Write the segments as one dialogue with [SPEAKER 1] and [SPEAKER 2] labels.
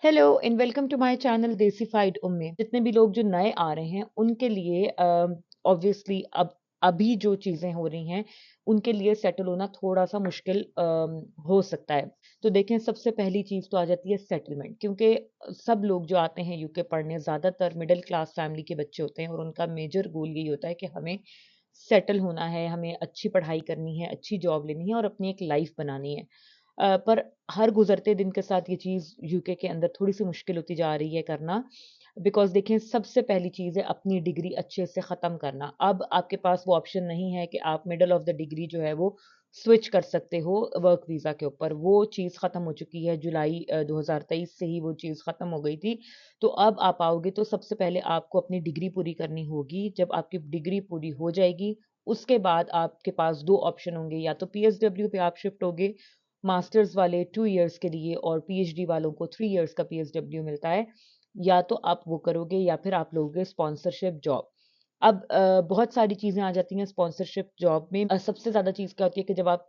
[SPEAKER 1] Hello and welcome to my channel देसीफाइड उम्मे। जितने भी लोग जो नए आ रहे हैं उनके लिए ऑब्वियसली अब अभी जो चीज़ें हो रही हैं उनके लिए सेटल होना थोड़ा सा मुश्किल हो सकता है। तो देखें, सबसे पहली चीज़ तो आ जाती है सेटलमेंट, क्योंकि सब लोग जो आते हैं यूके पढ़ने ज़्यादातर मिडिल क्लास फैमिली के बच्चे होते हैं और उनका मेजर गोल यही होता है कि हमें सेटल होना है, हमें अच्छी पढ़ाई करनी है, अच्छी जॉब लेनी है और अपनी एक लाइफ बनानी है। पर हर गुज़रते दिन के साथ ये चीज़ यूके के अंदर थोड़ी-सी मुश्किल होती जा रही है करना। बिकॉज़ देखें, सबसे पहली चीज़ है अपनी डिग्री अच्छे से ख़त्म करना। अब आपके पास वो ऑप्शन नहीं है कि आप मिडल ऑफ़ द डिग्री जो है वो स्विच कर सकते हो वर्क वीज़ा के ऊपर। वो चीज़ ख़त्म हो चुकी है, जुलाई 2023 से ही वो चीज़ ख़त्म हो गई थी। तो अब आप आओगे तो सबसे पहले आपको अपनी डिग्री पूरी करनी होगी। जब आपकी डिग्री पूरी हो जाएगी, उसके बाद आपके पास 2 ऑप्शन होंगे, या तो पीएसडब्ल्यू पे आप शिफ्ट होगे मास्टर्स वाले 2 इयर्स के लिए, और पीएचडी वालों को 3 इयर्स का पीएसडब्ल्यू मिलता है। या तो आप वो करोगे या फिर आप लोगे स्पॉन्सरशिप जॉब। अब बहुत सारी चीज़ें आ जाती हैं स्पॉन्सरशिप जॉब में। सबसे ज़्यादा चीज़ क्या होती है कि जब आप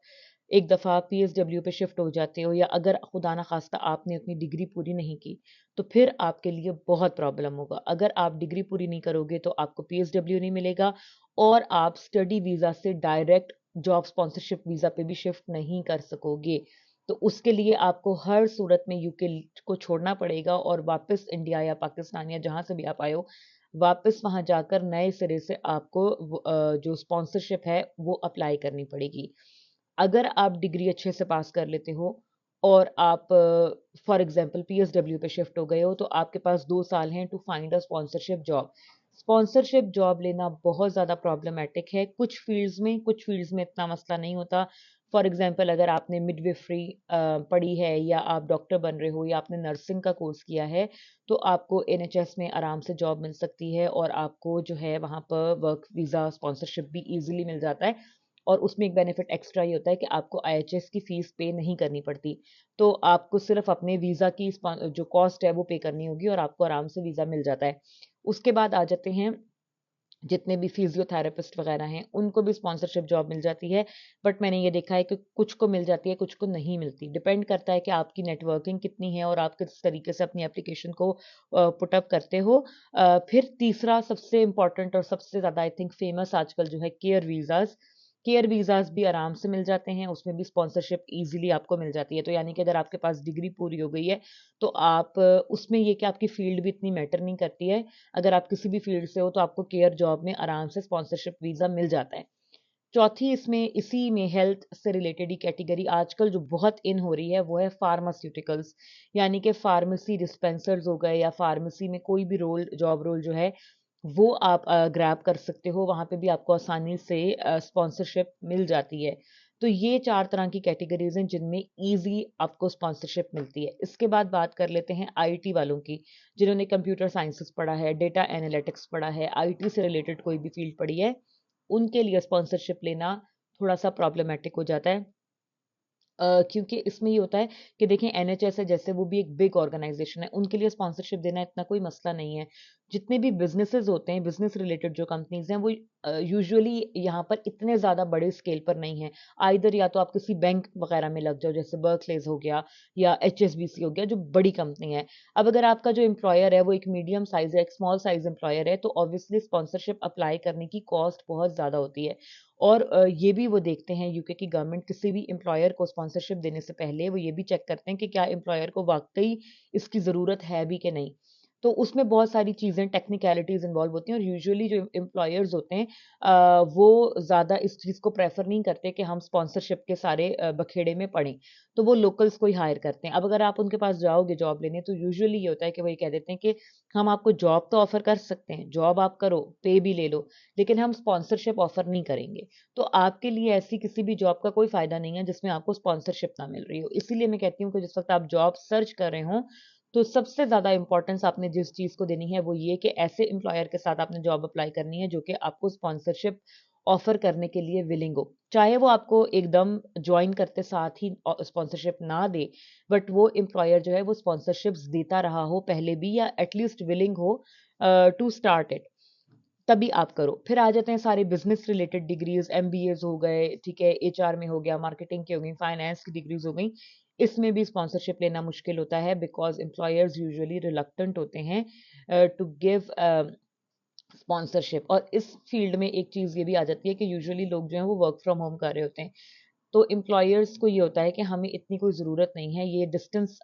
[SPEAKER 1] एक दफ़ा पीएसडब्ल्यू पे शिफ्ट हो जाते हो, या अगर खुदा ना खास्ता आपने अपनी डिग्री पूरी नहीं की, तो फिर आपके लिए बहुत प्रॉब्लम होगा। अगर आप डिग्री पूरी नहीं करोगे तो आपको पीएसडब्ल्यू नहीं मिलेगा और आप स्टडी वीज़ा से डायरेक्ट जॉब स्पॉन्सरशिप वीज़ा पे भी शिफ्ट नहीं कर सकोगे। तो उसके लिए आपको हर सूरत में यूके को छोड़ना पड़ेगा और वापस इंडिया या पाकिस्तान या जहाँ से भी आप आए हो, वापस वहाँ जाकर नए सिरे से आपको जो स्पॉन्सरशिप है वो अप्लाई करनी पड़ेगी। अगर आप डिग्री अच्छे से पास कर लेते हो और आप फॉर एग्जांपल पीएसडब्ल्यू पे शिफ्ट हो गए हो, तो आपके पास 2 साल हैं to find a sponsorship job. Sponsorship job लेना बहुत ज़्यादा प्रॉब्लमैटिक है। कुछ फ़ील्ड्स में इतना मसला नहीं होता। फॉर एग्जांपल अगर आपने मिडवाइफरी पढ़ी है, या आप डॉक्टर बन रहे हो, या आपने नर्सिंग का कोर्स किया है, तो आपको एनएचएस में आराम से जॉब मिल सकती है और आपको जो है वहाँ पर वर्क वीज़ा स्पॉन्सरशिप भी ईज़िली मिल जाता है। और उसमें एक बेनिफिट एक्स्ट्रा ये होता है कि आपको आईएचएस की फ़ीस पे नहीं करनी पड़ती। तो आपको सिर्फ़ अपने वीज़ा की जो कॉस्ट है वो पे करनी होगी और आपको आराम से वीज़ा मिल जाता है। उसके बाद आ जाते हैं जितने भी फिजियोथेरेपिस्ट वगैरह हैं, उनको भी स्पॉन्सरशिप जॉब मिल जाती है। बट मैंने ये देखा है कि कुछ को मिल जाती है, कुछ को नहीं मिलती। डिपेंड करता है कि आपकी नेटवर्किंग कितनी है और आप किस तरीके से अपनी एप्लीकेशन को पुट अप करते हो। फिर तीसरा सबसे इम्पोर्टेंट और सबसे ज़्यादा आई थिंक फ़ेमस आजकल जो है केयर वीज़ाज़। केयर वीज़ाज़ भी आराम से मिल जाते हैं, उसमें भी स्पॉन्सरशिप ईज़िली आपको मिल जाती है। तो यानी कि अगर आपके पास डिग्री पूरी हो गई है, तो आप उसमें ये कि आपकी फ़ील्ड भी इतनी मैटर नहीं करती है। अगर आप किसी भी फ़ील्ड से हो तो आपको केयर जॉब में आराम से स्पॉन्सरशिप वीज़ा मिल जाता है। चौथी इसमें इसी में हेल्थ से रिलेटेड ही कैटेगरी आजकल जो बहुत इन हो रही है वो है फार्मास्यूटिकल्स। यानी कि फार्मेसी डिस्पेंसर्स हो गए, या फार्मेसी में कोई भी जॉब रोल जो है वो आप ग्रैब कर सकते हो। वहाँ पे भी आपको आसानी से स्पॉन्सरशिप मिल जाती है। तो ये 4 तरह की कैटेगरीज़ हैं जिनमें ईज़ी आपको स्पॉन्सरशिप मिलती है। इसके बाद बात कर लेते हैं आईटी वालों की, जिन्होंने कंप्यूटर साइंसेज़ पढ़ा है, डेटा एनालिटिक्स पढ़ा है, आईटी से रिलेटेड कोई भी फ़ील्ड पढ़ी है, उनके लिए स्पॉन्सरशिप लेना थोड़ा-सा प्रॉब्लमैटिक हो जाता है। क्योंकि इसमें ये होता है कि देखें, एनएचएस है जैसे, वो भी एक बिग ऑर्गेनाइजेशन है, उनके लिए स्पॉन्सरशिप देना इतना कोई मसला नहीं है। जितने भी बिज़नेसेस होते हैं, बिज़नेस रिलेटेड जो कंपनीज़ हैं, वो यूजुअली यहाँ पर इतने ज़्यादा बड़े स्केल पर नहीं हैं। आइदर या तो आप किसी बैंक वगैरह में लग जाओ, जैसे बर्कलेज हो गया या एचएसबीसी हो गया, जो बड़ी कंपनी है। अब अगर आपका जो एम्प्लॉयर है वो एक मीडियम साइज़ है, एक स्मॉल साइज़ एम्प्लॉयर है, तो ऑब्वियसली स्पॉन्सरशिप अप्लाई करने की कॉस्ट बहुत ज़्यादा होती है। और ये भी वो देखते हैं यूके की गवर्नमेंट, किसी भी एम्प्लॉयर को स्पॉन्सरशिप देने से पहले वो ये भी चेक करते हैं कि क्या एम्प्लॉयर को वाक़ई इसकी ज़रूरत है भी कि नहीं। तो उसमें बहुत सारी चीज़ें टेक्निकैलिटीज़ इन्वॉल्व होती हैं और यूजुअली जो एम्प्लॉयर्स होते हैं वो ज़्यादा इस चीज़ को प्रेफ़र नहीं करते कि हम स्पॉन्सरशिप के सारे बखेड़े में पड़ें। तो वो लोकल्स को ही हायर करते हैं। अब अगर आप उनके पास जाओगे जॉब लेने, तो यूजुअली ये होता है कि वो ये कह देते हैं कि हम आपको जॉब तो ऑफ़र कर सकते हैं, जॉब आप करो, पे भी ले लो, लेकिन हम स्पॉन्सरशिप ऑफ़र नहीं करेंगे। तो आपके लिए ऐसी किसी भी जॉब का कोई फ़ायदा नहीं है जिसमें आपको स्पॉन्सरशिप ना मिल रही हो। इसीलिए मैं कहती हूँ कि जिस वक़्त आप जॉब सर्च कर रहे हों, तो सबसे ज़्यादा इम्पोर्टेंस आपने जिस चीज़ को देनी है वो ये कि ऐसे एम्प्लॉयर के साथ आपने जॉब अप्लाई करनी है जो कि आपको स्पॉन्सरशिप ऑफ़र करने के लिए विलिंग हो। चाहे वो आपको एकदम जॉइन करते साथ ही स्पॉन्सरशिप ना दे, बट वो एम्प्लॉयर जो है वो स्पॉन्सरशिप्स देता रहा हो पहले भी, या एटलीस्ट विलिंग हो टू स्टार्ट इट। तभी आप करो। फिर आ जाते हैं सारे बिज़नेस रिलेटेड डिग्रीज़, एमबीएज़ हो गए, ठीक है, एचआर में हो गया, मार्केटिंग की हो गई, फाइनेंस की डिग्रीज़ हो गई। इसमें भी स्पॉन्सरशिप लेना मुश्किल होता है बिकॉज़ एम्प्लॉयर्स यूजुअली रिलक्टेंट होते हैं टू गिव स्पॉन्सरशिप। और इस फील्ड में एक चीज़ ये भी आ जाती है कि यूजुअली लोग जो हैं वो वर्क फ्रॉम होम कर रहे होते हैं। तो एम्प्लॉयर्स को ये होता है कि हमें इतनी कोई ज़रूरत नहीं है, ये डिस्टेंस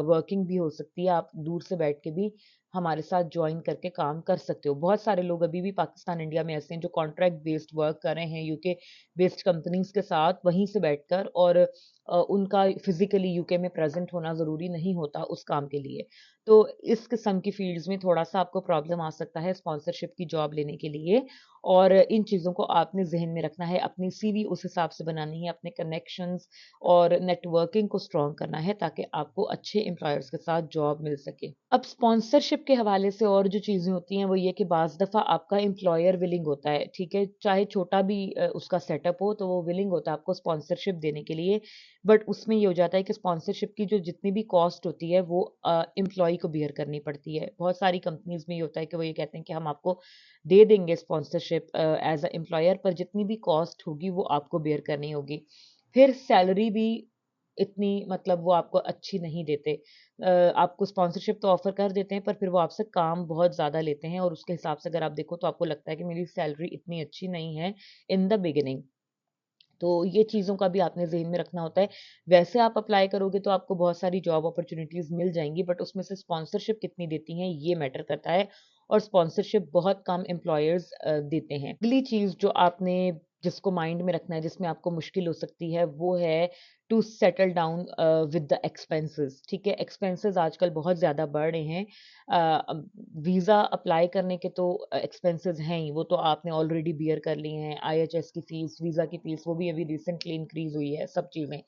[SPEAKER 1] वर्किंग भी हो सकती है, आप दूर से बैठ के भी हमारे साथ जॉइन करके काम कर सकते हो। बहुत सारे लोग अभी भी पाकिस्तान, इंडिया में ऐसे हैं जो कॉन्ट्रैक्ट बेस्ड वर्क कर रहे हैं यूके बेस्ड कंपनीज़ के साथ वहीं से बैठकर, और उनका फिज़िकली यूके में प्रेज़ेंट होना ज़रूरी नहीं होता उस काम के लिए। तो इस किस्म की फ़ील्ड्स में थोड़ा-सा आपको प्रॉब्लम आ सकता है स्पॉन्सरशिप की जॉब लेने के लिए, और इन चीज़ों को आपने ज़हन में रखना है, अपनी सीवी उस हिसाब से बनानी है, अपने कनेक्शंस और नेटवर्किंग को स्ट्रॉन्ग करना है ताकि आपको अच्छे एम्प्लॉयर्स के साथ जॉब मिल सके। अब स्पॉन्सरशिप के हवाले से और जो चीज़ें होती हैं वो ये कि बाज़ दफ़ा आपका एम्प्लॉयर विलिंग होता है, ठीक है? चाहे छोटा भी उसका सेटअप हो तो वो विलिंग होता है आपको स्पॉन्सरशिप देने के लिए। बट उसमें ये हो जाता है कि स्पॉन्सरशिप की जो जितनी भी कॉस्ट होती है वो एम्प्लॉयी को बियर करनी पड़ती है। बहुत सारी कंपनीज़ में ये होता है कि वो ये कहते हैं कि हम आपको दे देंगे स्पॉन्सरशिप एज़ अ एम्प्लॉयर, पर जितनी भी कॉस्ट होगी वो आपको बेयर करनी होगी। फिर सैलरी भी इतनी मतलब वो आपको अच्छी नहीं देते। आपको स्पॉन्सरशिप तो ऑफ़र कर देते हैं पर फिर वो आपसे काम बहुत ज़्यादा लेते हैं, और उसके हिसाब से अगर आप देखो तो आपको लगता है कि मेरी सैलरी इतनी अच्छी नहीं है इन द बिगिनिंग। तो ये चीज़ों का भी आपने ज़हन में रखना होता है। वैसे आप अप्लाई करोगे तो आपको बहुत सारी जॉब अपॉर्च्युनिटीज़ मिल जाएँगी, बट उसमें से स्पॉन्सरशिप कितनी देती हैं ये मैटर करता है, और स्पॉन्सरशिप बहुत कम एम्प्लॉयर्स देते हैं। अगली चीज़ जो आपने जिसको माइंड में रखना है, जिसमें आपको मुश्किल हो सकती है, वो है to settle down with the expenses. ठीक है? एक्सपेंसेस आजकल बहुत ज़्यादा बढ़ रहे हैं। वीज़ा अप्लाई करने के तो एक्सपेंसेस हैं ही, वो तो आपने ऑलरेडी बियर कर लिए हैं। आईएचएस की फ़ीस, वीज़ा की फ़ीस, वो भी अभी रिसेंटली इंक्रीज़ हुई है, सब चीज़ें।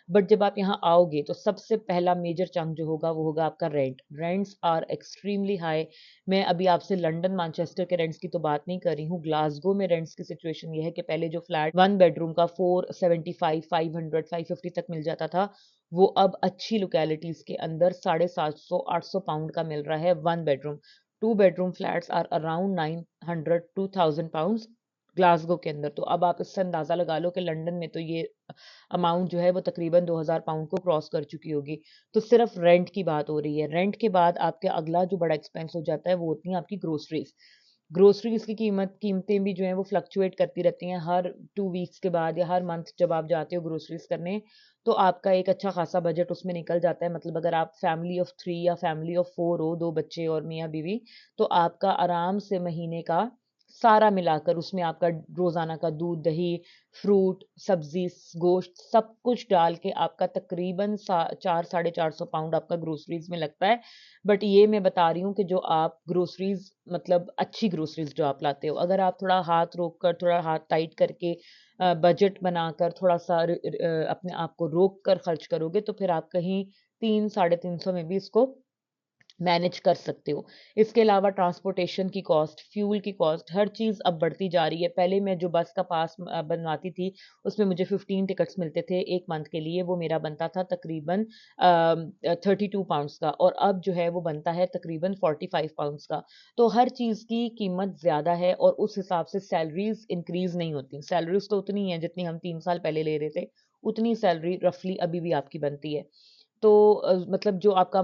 [SPEAKER 1] बट जब आप यहाँ आओगे तो सबसे पहला मेजर चंक जो होगा वो होगा आपका rent. Rents are extremely high. मैं अभी आपसे लंदन, मैनचेस्टर के रेंट्स की तो बात नहीं कर रही हूँ। ग्लासगो में रेंट्स की सिचुएशन ये है कि पहले जो फ्लैट 1 बेडरूम का 475, 500, 550 तक मिल जाता था, वो अब अच्छी लोकेलिटीज़ के अंदर 750, 800 पाउंड का मिल रहा है 1 bedroom. 2 bedroom flats are around 900 to 1000 pounds Glasgow के अंदर। तो अब आप इससे अंदाज़ा लगा लो कि लंदन में तो ये अमाउंट जो है वो तकरीबन 2000 पाउंड को क्रॉस कर चुकी होगी। तो सिर्फ रेंट की बात हो रही है। रेंट के बाद आपके अगला जो बड़ा एक्सपेंस हो जाता है वो होती हैं आपकी ग्रोसरीज़। ग्रोसरीज़ की कीमतें भी जो हैं वो फ्लक्चुएट करती रहती हैं। हर 2 वीक्स के बाद या हर मंथ जब आप जाते हो ग्रोसरीज़ करने, तो आपका एक अच्छा खासा बजट उसमें निकल जाता है। मतलब अगर आप फैमिली ऑफ 3 या फैमिली ऑफ 4 हो, 2 बच्चे और मियाँ-बीवी, तो आपका आराम से महीने का सारा मिलाकर उसमें आपका रोज़ाना का दूध, दही, फ्रूट, सब्ज़ी, गोश्त सब कुछ डाल के आपका तकरीबन सा 4 साढ़े 400 पाउंड आपका ग्रोसरीज़ में लगता है। बट ये मैं बता रही हूँ कि जो आप ग्रोसरीज़ मतलब अच्छी ग्रोसरीज़ जो आप लाते हो। अगर आप थोड़ा हाथ रोक कर, थोड़ा हाथ टाइट करके बजट बनाकर थोड़ा-सा अपने आप को रोक कर खर्च करोगे तो फिर आप कहीं 3 साढ़े 300 में भी इसको मैनेज कर सकते हो। इसके अलावा ट्रांसपोर्टेशन की कॉस्ट, फ्यूल की कॉस्ट, हर चीज़ अब बढ़ती जा रही है। पहले मैं जो बस का पास बनवाती थी, उसमें मुझे 15 टिकट्स मिलते थे 1 मंथ के लिए, वो मेरा बनता था तकरीबन 32 पाउंड्स का, और अब जो है वो बनता है तकरीबन 45 पाउंड्स का। तो हर चीज़ की कीमत ज़्यादा है और उस हिसाब से सैलरीज़ इंक्रीज़ नहीं होती। सैलरीज़ तो उतनी ही हैं जितनी हम 3 साल पहले ले रहे थे, उतनी सैलरी रफ़ली अभी भी आपकी बनती है। तो मतलब जो आपका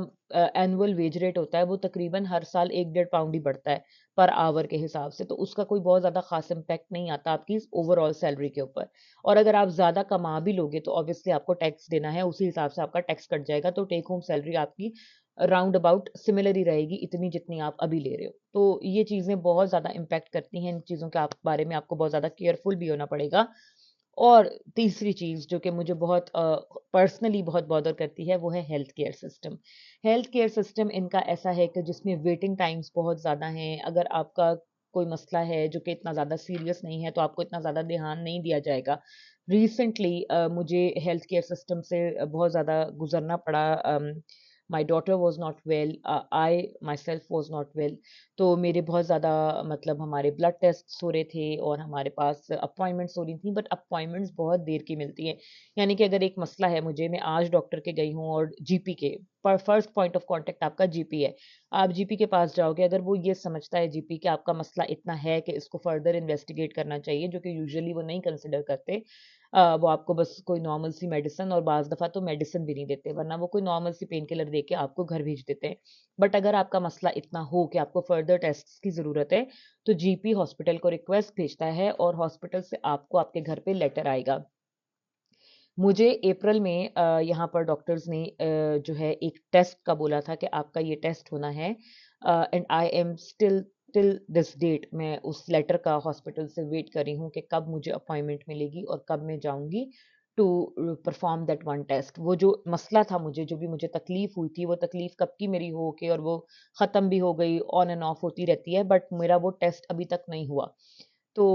[SPEAKER 1] एनुअल वेज रेट होता है वो तकरीबन हर साल 1 डेढ़ पाउंड ही बढ़ता है पर आवर के हिसाब से, तो उसका कोई बहुत ज़्यादा ख़ास इम्पैक्ट नहीं आता आपकी ओवरऑल सैलरी के ऊपर। और अगर आप ज़्यादा कमा भी लोगे तो ऑब्वियसली आपको टैक्स देना है, उसी हिसाब से आपका टैक्स कट जाएगा, तो टेक होम सैलरी आपकी राउंड अबाउट सिमिलर ही रहेगी, इतनी जितनी आप अभी ले रहे हो। तो ये चीज़ें बहुत ज़्यादा इम्पैक्ट करती हैं, इन चीज़ों के आप बारे में आपको बहुत ज़्यादा केयरफुल भी होना पड़ेगा। और तीसरी चीज़ जो कि मुझे बहुत पर्सनली बहुत बॉदर करती है वो है health care system. Health care system इनका ऐसा है कि जिसमें वेटिंग टाइम्स बहुत ज़्यादा हैं। अगर आपका कोई मसला है जो कि इतना ज़्यादा सीरियस नहीं है तो आपको इतना ज़्यादा ध्यान नहीं दिया जाएगा। रिसेंटली मुझे हेल्थ केयर सिस्टम से बहुत ज़्यादा गुज़रना पड़ा। My daughter was not well, I myself was not well. तो मेरे बहुत ज़्यादा मतलब हमारे ब्लड टेस्ट्स हो रहे थे और हमारे पास अपॉइंटमेंट्स हो रही थी, बट अपॉइंटमेंट्स बहुत देर की मिलती हैं। यानी कि अगर एक मसला है मुझे, मैं आज डॉक्टर के गई हूँ और जीपी के फर्स्ट पॉइंट ऑफ कांटेक्ट आपका जीपी है। आप जीपी के पास जाओगे, अगर वो ये समझता है जीपी कि आपका मसला इतना है कि इसको फर्दर इन्वेस्टिगेट करना चाहिए, जो कि यूजुअली वो नहीं कंसिडर करते, वो आपको बस कोई नॉर्मल सी मेडिसिन, और बाज़ दफ़ा तो मेडिसिन भी नहीं देते, वरना वो कोई नॉर्मल सी पेन किलर दे के आपको घर भेज देते हैं। बट अगर आपका मसला इतना हो कि आपको फर्दर टेस्ट्स की ज़रूरत है, तो जीपी हॉस्पिटल को रिक्वेस्ट भेजता है और हॉस्पिटल से आपको आपके घर पे लेटर आएगा। मुझे अप्रैल में यहाँ पर डॉक्टर्स ने जो है एक टेस्ट का बोला था कि आपका ये टेस्ट होना है, and I am still till this date मैं उस लेटर का हॉस्पिटल से वेट कर रही हूँ कि कब मुझे अपॉइंटमेंट मिलेगी और कब मैं जाऊँगी to perform that one test. वो जो मसला था, मुझे जो भी मुझे तकलीफ हुई थी, वो तकलीफ कब की मेरी हो के और वो ख़त्म भी हो गई, ऑन एंड ऑफ होती रहती है, बट मेरा वो टेस्ट अभी तक नहीं हुआ। तो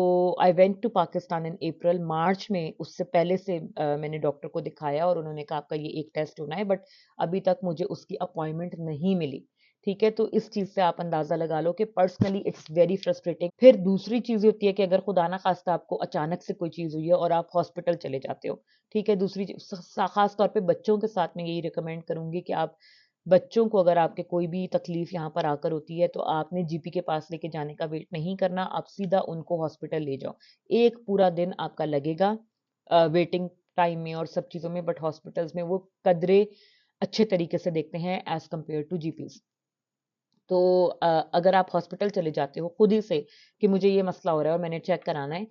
[SPEAKER 1] आई वेंट टू पाकिस्तान इन अप्रैल, मार्च में उससे पहले से मैंने डॉक्टर को दिखाया और उन्होंने कहा आपका ये एक टेस्ट होना है, बट अभी तक मुझे उसकी अपॉइंटमेंट नहीं मिली। ठीक है, तो इस चीज़ से आप अंदाज़ा लगा लो कि पर्सनली इट्स वेरी फ्रस्ट्रेटिंग। फिर दूसरी चीज़ होती है कि अगर खुदा ना खास्ता आपको अचानक से कोई चीज़ हुई है और आप हॉस्पिटल चले जाते हो, ठीक है, दूसरी चीज़ ख़ास तौर पे बच्चों के साथ मैं यही रिकमेंड करूँगी कि आप बच्चों को, अगर आपके कोई भी तकलीफ यहाँ पर आकर होती है, तो आपने जीपी के पास लेके जाने का वेट नहीं करना, आप सीधा उनको हॉस्पिटल ले जाओ। एक पूरा दिन आपका लगेगा वेटिंग टाइम में और सब चीज़ों में, बट हॉस्पिटल्स में वो कदरे अच्छे तरीके से देखते हैं एज़ कम्पेयर टू जीपीज़। तो अगर आप हॉस्पिटल चले जाते हो खुद ही से कि मुझे ये मसला हो रहा है और मैंने चेक कराना है,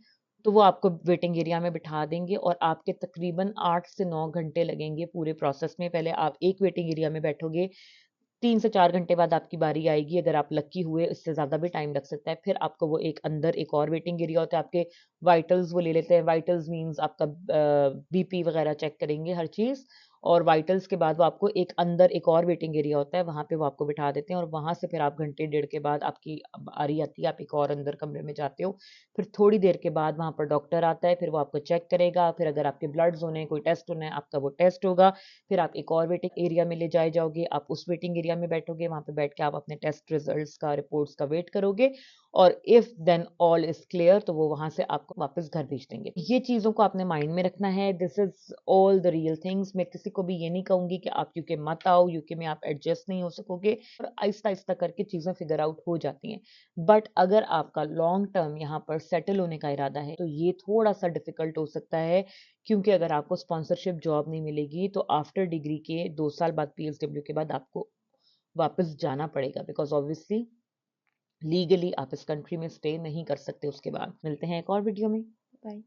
[SPEAKER 1] तो वो आपको वेटिंग एरिया में बिठा देंगे और आपके तकरीबन 8 से 9 घंटे लगेंगे पूरे प्रोसेस में। पहले आप एक वेटिंग एरिया में बैठोगे, 3 से 4 घंटे बाद आपकी बारी आएगी, अगर आप लकी हुए, इससे ज़्यादा भी टाइम लग सकता है। फिर आपको वो एक अंदर एक और वेटिंग एरिया होता है, आपके वाइटल्स वो ले लेते हैं, वाइटल्स मीन्स आपका बीपी वगैरह चेक करेंगे, हर चीज़। और वाइटल्स के बाद वो आपको एक अंदर एक और वेटिंग एरिया होता है, वहाँ पे वो आपको बिठा देते हैं और वहाँ से फिर आप घंटे डेढ़ के बाद आपकी बारी आती है, आप एक और अंदर कमरे में जाते हो। फिर थोड़ी देर के बाद वहाँ पर डॉक्टर आता है, फिर वो आपको चेक करेगा, फिर अगर आपके ब्लड्स होने हैं, कोई टेस्ट होना है, आपका वो टेस्ट होगा। फिर आप एक और वेटिंग एरिया में ले जाए जाओगे, आप उस वेटिंग एरिया में बैठोगे, वहाँ पे बैठ के आप अपने टेस्ट रिजल्ट्स का, रिपोर्ट्स का वेट करोगे और if then all is clear, तो वो वहाँ से आपको वापस घर भेज देंगे। ये चीज़ों को आपने माइंड में रखना है। This is all the real things. मैं किसी को भी ये नहीं कहूँगी कि आप यूके मत आओ, यूके में आप एडजस्ट नहीं हो सकोगे, और आहिस्ता-आहिस्ता करके चीज़ें फिगर आउट हो जाती हैं। बट अगर आपका लॉन्ग टर्म यहाँ पर सेटल होने का इरादा है, तो ये थोड़ा-सा डिफ़िकल्ट हो सकता है, क्योंकि अगर आपको स्पॉन्सरशिप जॉब नहीं मिलेगी, तो आफ्टर डिग्री के 2 साल बाद, पीएसडब्ल्यू के बाद आपको वापस जाना पड़ेगा, बिकॉज़ ऑब्वियसली लीगली आप इस कंट्री में स्टे नहीं कर सकते उसके बाद। मिलते हैं एक और वीडियो में। बाय।